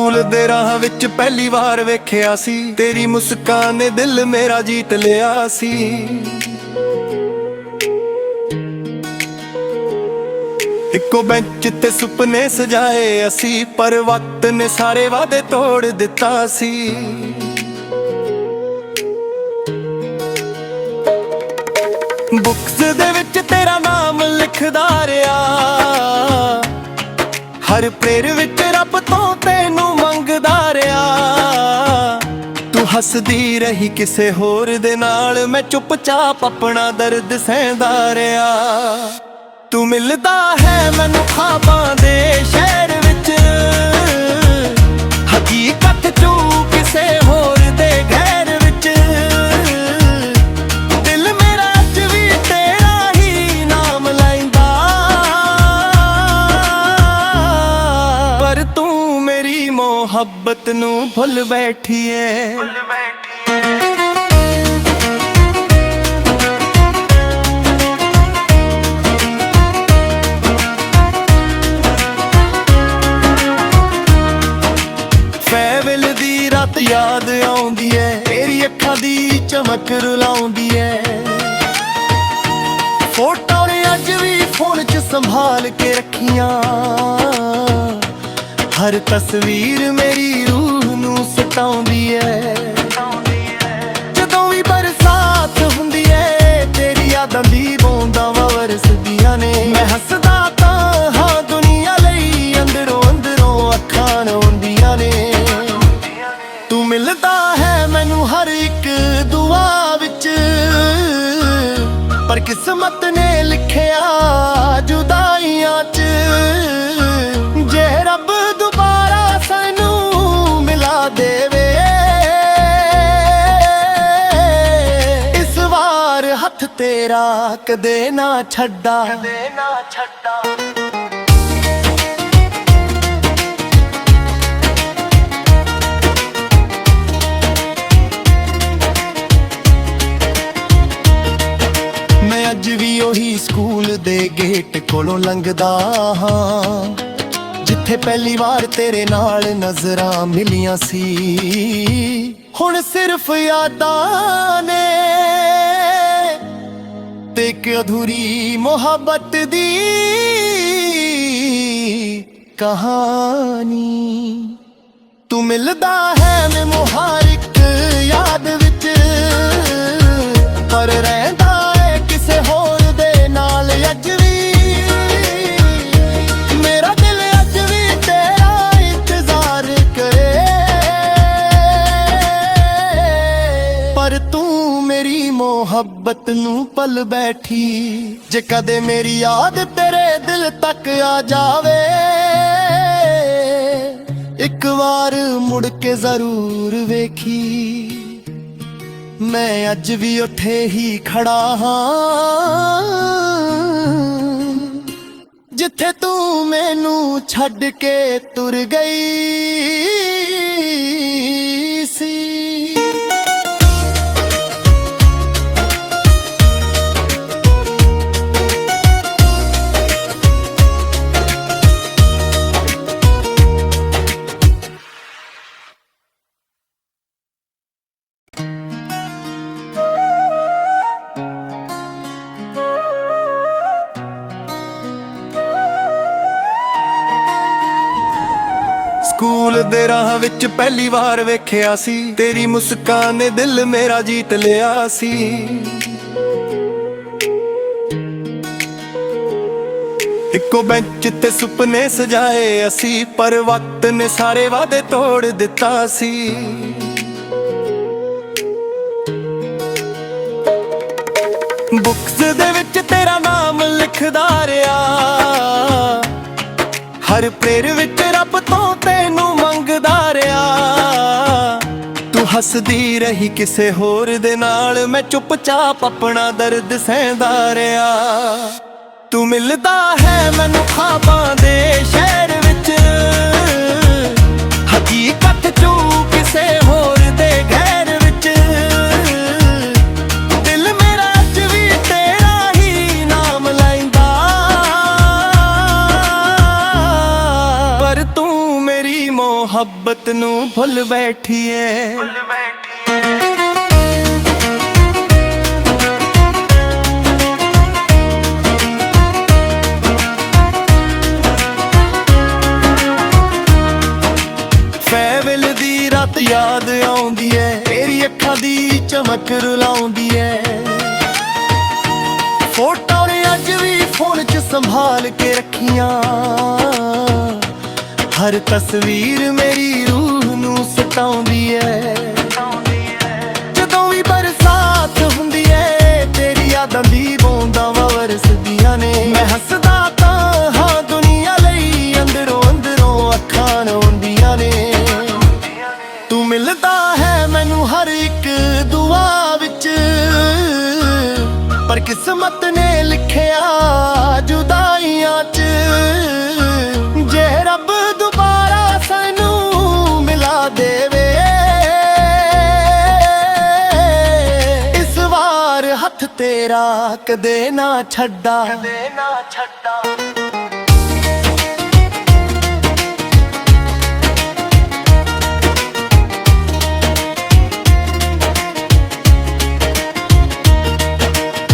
School ਦੇ ਰਾਹ ਵਿੱਚ ਪਹਿਲੀ ਵਾਰ ਵੇਖਿਆ ਸੀ, ਤੇਰੀ ਮੁਸਕਾਨ ਨੇ ਦਿਲ ਮੇਰਾ ਜੀਤ ਲਿਆ ਸੀ। ਇੱਕੋ ਬੈਂਚ ਤੇ ਸੁਪਨੇ ਸਜਾਏ ਅਸੀਂ, ਪਰ ਵਕਤ ਨੇ ਸਾਰੇ ਵਾਅਦੇ ਤੋੜ ਦਿੱਤਾ ਸੀ। ਬੁੱਕਸ ਦੇ ਵਿੱਚ ਤੇਰਾ ਨਾਮ ਲਿਖਦਾ ਰਿਹਾ, ਹਰ ਪ੍ਰੇਰ ਵਿੱਚ ਰੱਬ ਤੋਂ ਤੈਨੂੰ ਮੰਗਦਾ ਰਿਹਾ। ਤੂੰ ਹੱਸਦੀ ਰਹੀ ਕਿਸੇ ਹੋਰ ਦੇ ਨਾਲ, ਮੈਂ ਚੁੱਪਚਾਪ ਆਪਣਾ ਦਰਦ ਸਹਿੰਦਾ ਰਿਹਾ। ਤੂੰ ਮਿਲਦਾ ਹੈ ਮੈਨੂੰ ਖਾਬਾਂ ਦੇ ਸ਼ਹਿਰ ਵਿੱਚ, ਹਕੀਕਤ ਚੋਂ ਕਿਸੇ ਹੋਰ ਦੇ ਘਰ ਵਿੱਚ। ਦਿਲ ਮੇਰਾ ਅੱਜ ਵੀ ਤੇਰਾ ਹੀ ਨਾਮ ਲੈਂਦਾ, ਪਰ ਤੂੰ ਮੇਰੀ ਮੁਹੱਬਤ ਨੂੰ ਭੁੱਲ ਬੈਠੀ ਏ। ਫੈਵਲ ਦੀ ਰਾਤ ਯਾਦ ਆਉਂਦੀ ਏ, ਤੇਰੀ ਅੱਖਾਂ ਦੀ ਚਮਕ ਰੁਲਾਉਂਦੀ ਏ। ਫੋਟੋ ਨੇ ਅੱਜ ਵੀ ਫੋਨ 'ਚ ਸੰਭਾਲ ਕੇ ਰੱਖੀਆਂ, ਹਰ ਤਸਵੀਰ ਮੇਰੀ ਰੂਹ ਨੂੰ ਸਤਾਉਂਦੀ ਏ। ਜਦੋਂ ਵੀ ਬਰਸਾਤ ਹੁੰਦੀ ਏ, ਤੇਰੀ ਯਾਦਾਂ ਦੀ ਬੂੰਦਾਂ ਵਰਸਦੀਆਂ ਨੇ। ਮੈਂ ਹੱਸਦਾ ਤਾਂ ਹਾਂ ਦੁਨੀਆ ਲਈ, ਅੰਦਰੋਂ ਅੰਦਰੋਂ ਅੱਖਾਂ ਰੋਂਦੀਆਂ ਨੇ। ਤੂੰ ਮਿਲਦਾ ਹੈ ਮੈਨੂੰ ਹਰ ਇੱਕ ਦੁਆ ਵਿੱਚ, ਪਰ ਕਿਸਮਤ ਨੇ ਲਿਖਿਆ ਜੁਦਾਈਆਂ 'ਚ। ਜੇ ਰੱਬ ਦੁਬਾਰਾ ਸਾਨੂੰ ਮਿਲਾ ਦੇਵੇ, ਇਸ ਵਾਰ ਹੱਥ ਤੇਰਾ ਕਦੇ ਨਾ ਛੱਡਾ। ਮੈਂ ਅੱਜ ਵੀ ਉਹੀ ਸਕੂਲ ਦੇ ਗੇਟ ਕੋਲੋਂ ਲੰਘਦਾ ਹਾਂ, ਜਿੱਥੇ ਪਹਿਲੀ ਵਾਰ ਤੇਰੇ ਨਾਲ ਨਜ਼ਰਾਂ ਮਿਲੀਆਂ ਸੀ। ਹੁਣ ਸਿਰਫ ਯਾਦਾਂ ਨੇ ਤੇ ਇੱਕ ਅਧੂਰੀ ਮੁਹੱਬਤ ਦੀ ਕਹਾਣੀ। ਤੂੰ ਮਿਲਦਾ ਹੈ ਮੈਨੂੰ ਹਰ ਇੱਕ ਯਾਦ ਵਿੱਚ, ਪਰ ਰਹਿੰਦਾ ਏ ਕਿਸੇ ਹੋਰ ਦੇ ਨਾਲ ਅੱਜ ਵੀ। ਮੇਰਾ ਦਿਲ ਅੱਜ ਵੀ ਤੇਰਾ ਇੰਤਜ਼ਾਰ ਕਰੇ, ਪਰ ਤੂੰ ਮੇਰੀ ਮੁਹੱਬਤ ਨੂੰ ਭੁੱਲ ਬੈਠੀ। ਜੇ ਕਦੇ ਮੇਰੀ ਯਾਦ ਤੇਰੇ ਦਿਲ ਤੱਕ ਆ ਜਾਵੇ, ਇੱਕ ਵਾਰ ਮੁੜ ਕੇ ਜ਼ਰੂਰ ਵੇਖੀ। ਮੈਂ ਅੱਜ ਵੀ ਉੱਥੇ ਹੀ ਖੜਾ ਹਾਂ, ਜਿੱਥੇ ਤੂੰ ਮੈਨੂੰ ਛੱਡ ਕੇ ਤੁਰ ਗਈ ਸੀ। ਸਕੂਲ ਦੇ ਰਾਹ ਵਿੱਚ ਪਹਿਲੀ ਵਾਰ ਵੇਖਿਆ ਸੀ, ਤੇਰੀ ਮੁਸਕਾਨ ਨੇ ਦਿਲ ਮੇਰਾ ਜੀਤ ਲਿਆ ਸੀ। ਇੱਕੋ ਬੈਂਚ ਤੇ ਸੁਪਨੇ ਸਜਾਏ ਅਸੀਂ, ਪਰ ਵਕਤ ਨੇ ਸਾਰੇ ਵਾਅਦੇ ਤੋੜ ਦਿੱਤਾ ਸੀ। ਬੁੱਕਸ ਦੇ ਵਿੱਚ ਤੇਰਾ ਨਾਮ ਲਿਖਦਾ ਰਿਹਾ, ਹਰ ਪ੍ਰੇਰ ਵਿੱਚ ਰੱਬ ਤੋਂ ਤੈਨੂੰ ਮੰਗਦਾ ਰਿਹਾ। ਤੂੰ ਹੱਸਦੀ ਰਹੀ ਕਿਸੇ ਹੋਰ ਦੇ ਨਾਲ, ਮੈਂ ਚੁੱਪਚਾਪ ਆਪਣਾ ਦਰਦ ਸਹਿੰਦਾ ਰਿਹਾ। ਤੂੰ ਮਿਲਦਾ ਹੈ ਮੈਨੂੰ ਖਾਬਾਂ ਦੇ ਸ਼ਹਿਰ ਵਿੱਚ, ਹਕੀਕਤ ਚੋਂ ਕਿਸੇ ਹੋਰ ਦੇ ਘਰ ਵਿੱਚ। ਦਿਲ ਮੇਰਾ ਅੱਜ ਵੀ ਤੇਰਾ ਹੀ ਨਾਮ ਲੈਂਦਾ, ਪਰ ਤੂੰ ਮੇਰੀ ਮੁਹੱਬਤ ਭੁੱਲ ਬੈਠੀਏ। ਫੈਵਲ ਦੀ ਰਾਤ ਯਾਦ ਆਉਂਦੀ ਏ, ਤੇਰੀ ਅੱਖਾਂ ਦੀ ਚਮਕ ਰੁਲਾਉਂਦੀ ਏ। ਫੋਟੋ ਨੇ ਅੱਜ ਵੀ ਫੋਨ 'ਚ ਸੰਭਾਲ ਕੇ ਰੱਖੀਆਂ, ਹਰ ਤਸਵੀਰ ਮੇਰੀ ਰੂਹ ਨੂੰ ਸਤਾਉਂਦੀ ਏ। ਜਦੋਂ ਵੀ ਬਰਸਾਤ ਹੁੰਦੀ ਏ, ਤੇਰੀ ਯਾਦਾਂ ਦੀ ਬੂੰਦਾਂ ਵਰਸਦੀਆਂ ਨੇ। ਮੈਂ ਹੱਸਦਾ ਤਾਂ ਹਾਂ ਦੁਨੀਆ ਲਈ, ਅੰਦਰੋਂ ਅੰਦਰੋਂ ਅੱਖਾਂ ਰੋਂਦੀਆਂ ਨੇ। ਤੂੰ ਮਿਲਦਾ ਹੈ ਮੈਨੂੰ ਹਰ ਇੱਕ ਦੁਆ ਵਿੱਚ, ਪਰ ਕਿਸਮਤ ਨੇ ਲਿਖਿਆ ਜੁਦਾਈਆਂ 'ਚ। ਜੇ ਰੱਬ ਦੁਬਾਰਾ ਸਾਨੂੰ ਮਿਲਾ ਦੇਵੇ, ਇਸ ਵਾਰ ਹੱਥ ਤੇਰਾ ਕਦੇ ਨਾ ਛੱਡਾ।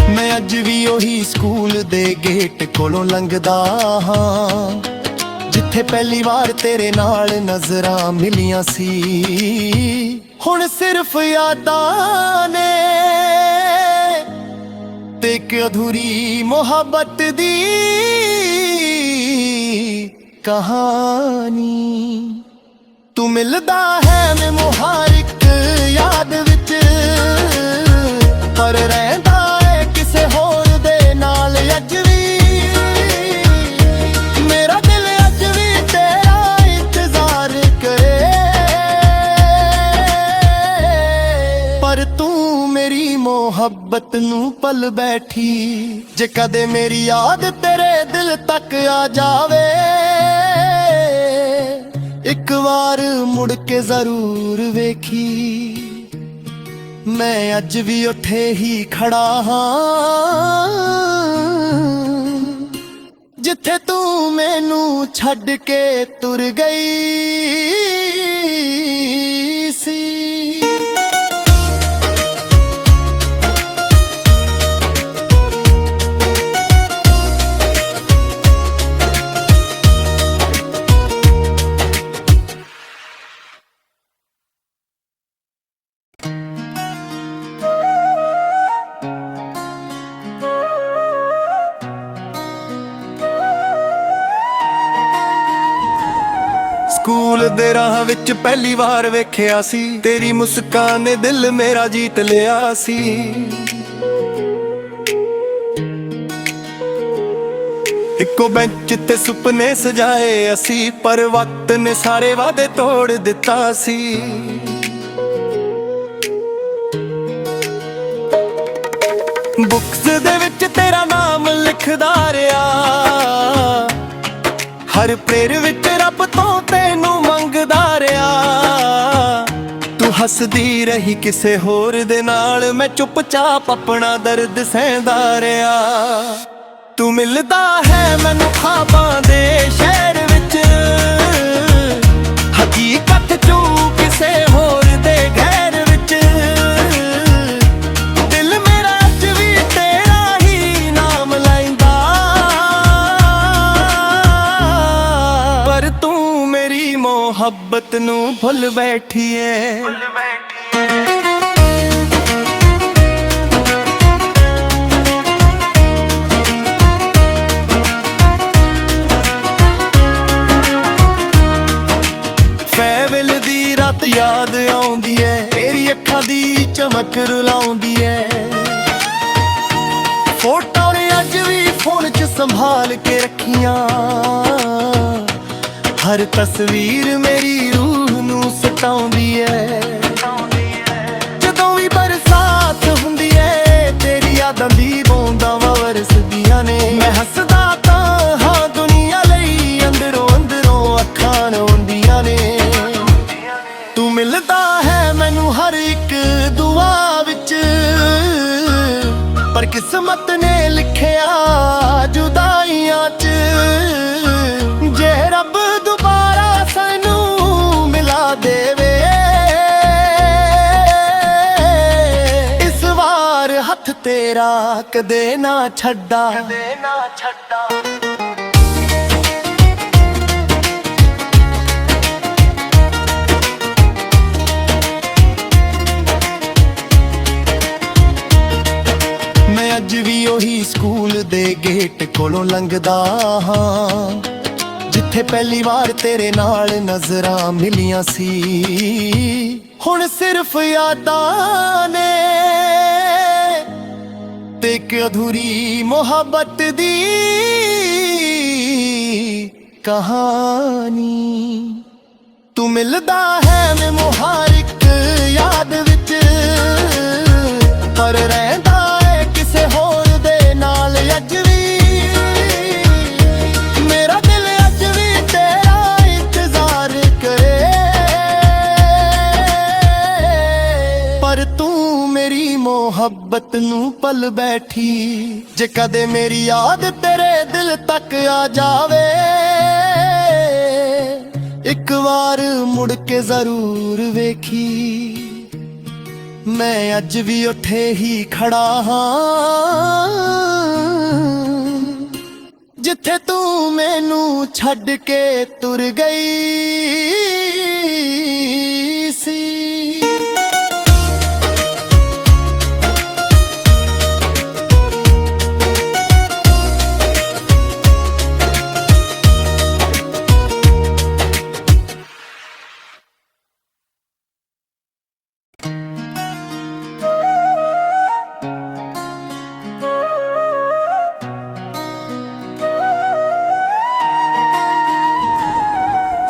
ਮੈਂ ਅੱਜ ਵੀ ਉਹੀ ਸਕੂਲ ਦੇ ਗੇਟ ਕੋਲੋਂ ਲੰਘਦਾ ਹਾਂ, ਜਿੱਥੇ ਪਹਿਲੀ ਵਾਰ ਤੇਰੇ ਨਾਲ ਨਜ਼ਰਾਂ ਮਿਲੀਆਂ ਸੀ। ਹੁਣ ਸਿਰਫ ਯਾਦਾਂ ਨੇ ਤੇ ਇੱਕ ਅਧੂਰੀ ਮੁਹੱਬਤ ਦੀ ਕਹਾਣੀ। ਤੂੰ ਮਿਲਦਾ ਹੈ ਮੈਨੂੰ ਹਰ ਇੱਕ ਯਾਦ ਵਿੱਚ, ਪਰ ਰਹਿੰਦਾ ਏ ਕਿਸੇ ਹੋਰ ਦੇ ਨਾਲ ਅੱਜ ਵੀ। ਮੇਰਾ ਦਿਲ ਅੱਜ ਵੀ ਤੇਰਾ ਇੰਤਜ਼ਾਰ ਕਰੇ, ਪਰ ਤੂੰ ਮੇਰੀ ਮੁਹੱਬਤ ਨੂੰ ਭੁੱਲ ਬੈਠੀ। ਜੇ ਕਦੇ ਮੇਰੀ ਯਾਦ ਤੇਰੇ ਦਿਲ ਤੱਕ ਆ ਜਾਵੇ, ਇੱਕ ਵਾਰ ਮੁੜ ਕੇ ਜ਼ਰੂਰ ਵੇਖੀ। ਮੈਂ ਅੱਜ ਵੀ ਉੱਥੇ ਹੀ ਖੜਾ ਹਾਂ, ਜਿੱਥੇ ਤੂੰ ਮੈਨੂੰ ਛੱਡ ਕੇ ਤੁਰ ਗਈ ਸੀ। ਸਕੂਲ ਦੇ ਰਾਹ ਵਿੱਚ ਪਹਿਲੀ ਵਾਰ ਵੇਖਿਆ ਸੀ, ਤੇਰੀ ਮੁਸਕਾਨ ਨੇ ਦਿਲ ਮੇਰਾ ਜੀਤ ਲਿਆ ਸੀ। ਇੱਕੋ ਬੈਂਚ ਤੇ ਸੁਪਨੇ ਸਜਾਏ ਅਸੀਂ, ਪਰ ਵਕਤ ਨੇ ਸਾਰੇ ਵਾਅਦੇ ਤੋੜ ਦਿੱਤਾ ਸੀ। ਬੁੱਕਸ ਦੇ ਵਿੱਚ ਤੇਰਾ ਨਾਮ ਲਿਖਦਾ ਰਿਹਾ, ਹਰ ਪ੍ਰੇਰ ਵਿੱਚ ਰੱਬ ਤੋਂ ਤੈਨੂੰ ਮੰਗਦਾ ਰਿਹਾ। ਤੂੰ ਹੱਸਦੀ ਰਹੀ ਕਿਸੇ ਹੋਰ ਦੇ ਨਾਲ, ਮੈਂ ਚੁੱਪਚਾਪ ਆਪਣਾ ਦਰਦ ਸਹਿੰਦਾ ਰਿਹਾ। ਤੂੰ ਮਿਲਦਾ ਹੈ ਮੈਨੂੰ ਖਾਬਾਂ ਦੇ ਸ਼ਹਿਰ ਵਿੱਚ, ਹਕੀਕਤ 'ਚੋਂ ਕਿਸੇ ਹੋਰ ਦੇ ਘਰ ਵਿੱਚ। ਦਿਲ ਮੇਰਾ ਅੱਜ ਵੀ ਤੇਰਾ ਹੀ ਨਾਮ ਲੈਂਦਾ, ਪਰ ਤੂੰ ਮੇਰੀ ਮੁਹੱਬਤ ਨੂੰ ਭੁੱਲ ਬੈਠੀਏ। ਫੈਵਲ ਦੀ ਰਾਤ ਯਾਦ ਆਉਂਦੀ ਏ, ਤੇਰੀ ਅੱਖਾਂ ਦੀ ਚਮਕ ਰੁਲਾਉਂਦੀ ਏ। ਫੋਟੋ ਨੇ ਅੱਜ ਵੀ ਫੋਨ 'ਚ ਸੰਭਾਲ ਕੇ ਰੱਖੀਆਂ, ਹਰ ਤਸਵੀਰ ਮੇਰੀ ਰੂਹ ਨੂੰ ਸਤਾਉਂਦੀ ਏ। ਜਦੋਂ ਵੀ ਬਰਸਾਤ ਹੁੰਦੀ ਏ, ਤੇਰੀ ਯਾਦਾਂ ਦੀ ਬੂੰਦਾਂ ਵਰਸਦੀਆਂ ਨੇ। ਮੈਂ ਹੱਸਦਾ ਤਾਂ ਹਾਂ ਦੁਨੀਆ ਲਈ, ਅੰਦਰੋਂ ਅੰਦਰੋਂ ਅੱਖਾਂ ਰੋਂਦੀਆਂ ਨੇ। ਤੂੰ ਮਿਲਦਾ ਹੈ ਮੈਨੂੰ ਹਰ ਇੱਕ ਦੁਆ ਵਿੱਚ, ਪਰ ਕਿਸਮਤ ਨੇ ਲਿਖਿਆ ਜੁਦਾਈਆਂ 'ਚ। ਜੇ ਰੱਬ ਦੁਬਾਰਾ ਸਾਨੂੰ ਮਿਲਾ ਦੇਵੇ, ਹੱਥ ਤੇਰਾ ਕਦੇ ਨਾ ਛੱਡਾ। ਮੈਂ ਅੱਜ ਵੀ ਉਹੀ ਸਕੂਲ ਦੇ ਗੇਟ ਕੋਲੋਂ ਲੰਘਦਾ ਹਾਂ, ਜਿੱਥੇ ਪਹਿਲੀ ਵਾਰ ਤੇਰੇ ਨਾਲ ਨਜ਼ਰਾਂ ਮਿਲੀਆਂ ਸੀ। ਹੁਣ ਸਿਰਫ ਯਾਦਾਂ ਨੇ ਤੇ ਇੱਕ ਅਧੂਰੀ ਮੁਹੱਬਤ ਦੀ ਕਹਾਣੀ। ਤੂੰ ਮਿਲਦਾ ਹੈ ਮੈਨੂੰ ਹਰ ਇੱਕ ਯਾਦ ਵਿੱਚ, ਪਰ ਰਹਿੰਦਾ ਏ ਕਿਸੇ ਹੋਰ ਦੇ ਨਾਲ ਅੱਜ ਵੀ। ਮੇਰਾ ਦਿਲ ਅੱਜ ਵੀ ਤੇਰਾ ਇੰਤਜ਼ਾਰ ਕਰੇ, ਪਰ ਤੂੰ ਮੇਰੀ ਮੁਹੱਬਤ ਨੂੰ ਪਲ ਬੈਠੀ। ਜੇ ਕਦੇ ਮੇਰੀ ਯਾਦ ਤੇਰੇ ਦਿਲ ਤੱਕ ਆ ਜਾਵੇ, ਇੱਕ ਵਾਰ ਮੁੜ ਕੇ ਜ਼ਰੂਰ ਵੇਖੀ। ਮੈਂ ਅੱਜ ਵੀ ਉੱਥੇ ਹੀ ਖੜਾ ਹਾਂ, ਜਿੱਥੇ ਤੂੰ ਮੈਨੂੰ ਛੱਡ ਕੇ ਤੁਰ ਗਈ ਸੀ।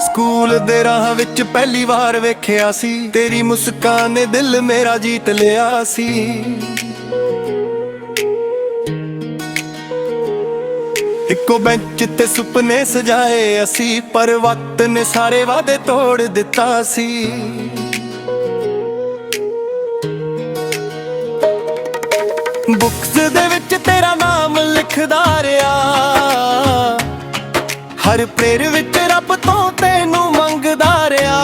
ਸਕੂਲ ਦੇ ਰਾਹ ਵਿੱਚ ਪਹਿਲੀ ਵਾਰ ਵੇਖਿਆ ਸੀ, ਤੇਰੀ ਮੁਸਕਾਨ ਨੇ ਦਿਲ ਮੇਰਾ ਜੀਤ ਲਿਆ ਸੀ। ਇੱਕੋ ਬੈਂਚ ਤੇ ਸੁਪਨੇ ਸਜਾਏ ਅਸੀਂ, ਪਰ ਵਕਤ ਨੇ ਸਾਰੇ ਵਾਅਦੇ ਤੋੜ ਦਿੱਤਾ ਸੀ। ਬੁੱਕਸ ਦੇ ਵਿੱਚ ਤੇਰਾ ਨਾਮ ਲਿਖਦਾ ਰਿਹਾ, ਹਰ ਪ੍ਰੇਰ ਵਿੱਚ ਰੱਬ ਤੋਂ ਤੈਨੂੰ ਮੰਗਦਾ ਰਿਹਾ।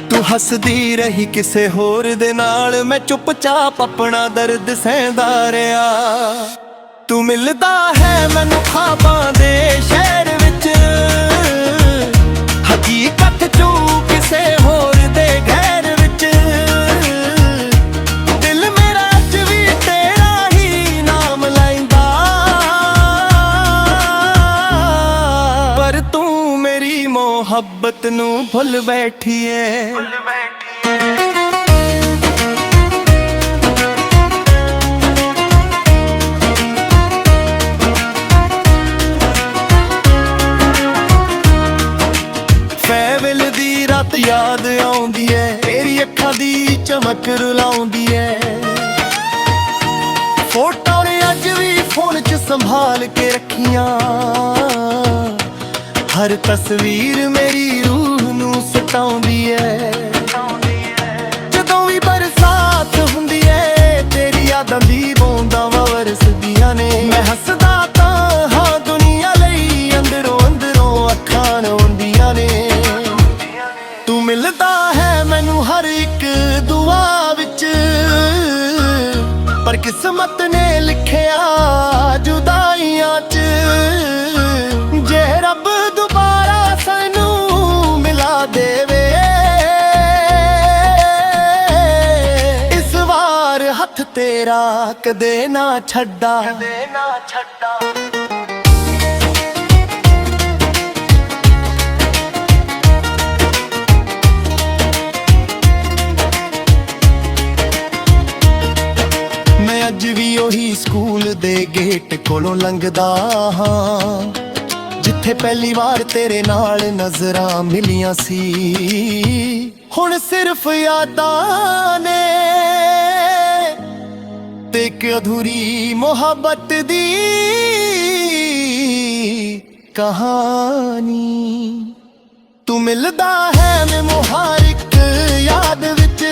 ਤੂੰ ਹੱਸਦੀ ਰਹੀ ਕਿਸੇ ਹੋਰ ਦੇ ਨਾਲ, ਮੈਂ ਚੁੱਪਚਾਪ ਆਪਣਾ ਦਰਦ ਸਹਿੰਦਾ ਰਿਹਾ। ਤੂੰ ਮਿਲਦਾ ਹੈ ਮੈਨੂੰ ਖਾਬਾਂ ਦੇ ਸ਼ਹਿਰ ਵਿੱਚ, ਹਕੀਕਤ ਚੋਂ ਕਿਸੇ ਹੋਰ ਦੇ ਘਰ ਵਿੱਚ। ਦਿਲ ਮੇਰਾ ਅੱਜ ਵੀ ਤੇਰਾ ਹੀ ਨਾਮ ਲੈਂਦਾ, ਪਰ ਤੂੰ ਮੇਰੀ ਮੁਹੱਬਤ ਨੂੰ ਭੁੱਲ ਬੈਠੀ ਏ। ਫੈਵਲ ਦੀ ਰਾਤ ਯਾਦ ਆਉਂਦੀ ਏ, ਤੇਰੀ ਅੱਖਾਂ ਦੀ ਚਮਕ ਰੁਲਾਉਂਦੀ ਏ। ਫੋਟੋਆਂ ਨੇ ਅੱਜ ਵੀ ਫੋਨ 'ਚ ਸੰਭਾਲ ਕੇ ਰੱਖੀਆਂ, ਹਰ ਤਸਵੀਰ ਮੇਰੀ ਰੂਹ ਨੂੰ ਸਤਾਉਂਦੀ ਏ। ਜਦੋਂ ਵੀ ਬਰਸਾਤ ਹੁੰਦੀ ਏ, ਤੇਰੀ ਯਾਦਾਂ ਦੀ ਬੂੰਦਾਂ ਵਰਸਦੀਆਂ ਨੇ। ਮੈਂ ਹੱਸਦਾ ਤਾਂ ਹਾਂ ਦੁਨੀਆ ਲਈ, ਅੰਦਰੋਂ ਅੰਦਰੋਂ ਅੱਖਾਂ ਰੋਂਦੀਆਂ ਨੇ। ਤੂੰ ਮਿਲਦਾ ਹੈ ਮੈਨੂੰ ਹਰ ਇੱਕ ਦੁਆ ਵਿੱਚ, ਪਰ ਕਿਸਮਤ ਨੇ ਲਿਖਿਆ ਜੁਦਾਈਆਂ 'ਚ। ਜੇ ਰੱਬ ਦੁਬਾਰਾ ਸਾਨੂੰ ਮਿਲਾ ਦੇਵੇ, ਇਸ ਵਾਰ ਹੱਥ ਤੇਰਾ ਕਦੇ ਨਾ ਛੱਡਾ। ਮੈਂ ਅੱਜ ਵੀ ਉਹੀ ਸਕੂਲ ਦੇ ਗੇਟ ਕੋਲੋਂ ਲੰਘਦਾ ਹਾਂ, ਜਿੱਥੇ ਪਹਿਲੀ ਵਾਰ ਤੇਰੇ ਨਾਲ ਨਜ਼ਰਾਂ ਮਿਲੀਆਂ ਸੀ। ਹੁਣ ਸਿਰਫ ਯਾਦਾਂ ਨੇ ਤੇ ਇੱਕ ਅਧੂਰੀ ਮੁਹੱਬਤ ਦੀ ਕਹਾਣੀ। ਤੂੰ ਮਿਲਦਾ ਹੈ ਮੈਨੂੰ ਹਰ ਇੱਕ ਯਾਦ ਵਿੱਚ,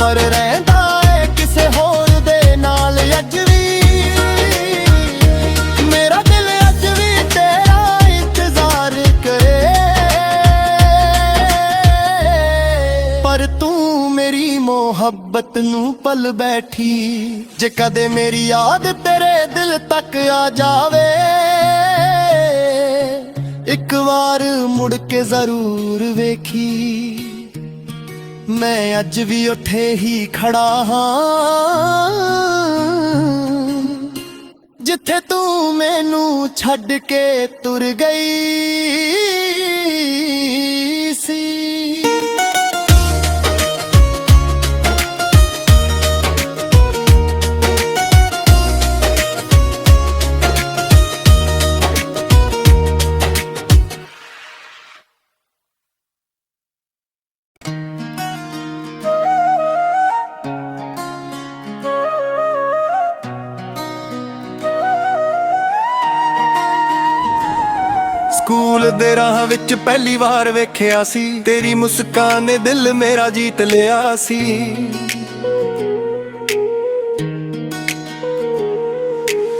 ਪਰ ਰਹਿੰਦਾ ਏ ਕਿਸੇ ਹੋਰ ਦੇ ਨਾਲ ਅੱਜ ਵੀ। ਮੇਰਾ ਦਿਲ ਅੱਜ ਵੀ ਤੇਰਾ ਇੰਤਜ਼ਾਰ ਕਰੇ, ਪਰ ਤੂੰ ਤੇਰੀ ਮੁਹੱਬਤ ਨੂੰ ਪਲ ਬੈਠੀ। ਜੇ ਕਦੇ ਮੇਰੀ ਯਾਦ ਤੇਰੇ ਦਿਲ ਤੱਕ ਆ ਜਾਵੇ, ਇੱਕ ਵਾਰ ਮੁੜ ਕੇ ਜ਼ਰੂਰ ਵੇਖੀ। ਮੈਂ ਅੱਜ ਵੀ ਉੱਥੇ ਹੀ ਖੜਾ ਹਾਂ, ਜਿੱਥੇ ਤੂੰ ਮੈਨੂੰ ਛੱਡ ਕੇ ਤੁਰ ਗਈ ਸੀ। ਸਕੂਲ ਦੇ ਰਾਹ ਵਿੱਚ ਪਹਿਲੀ ਵਾਰ ਵੇਖਿਆ ਸੀ, ਤੇਰੀ ਮੁਸਕਾਨ ਨੇ ਦਿਲ ਮੇਰਾ ਜੀਤ ਲਿਆ ਸੀ।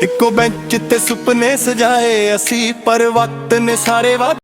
ਇੱਕੋ ਬੈਂਚ ਤੇ ਸੁਪਨੇ ਸਜਾਏ ਅਸੀਂ, ਪਰ ਵਕਤ ਨੇ ਸਾਰੇ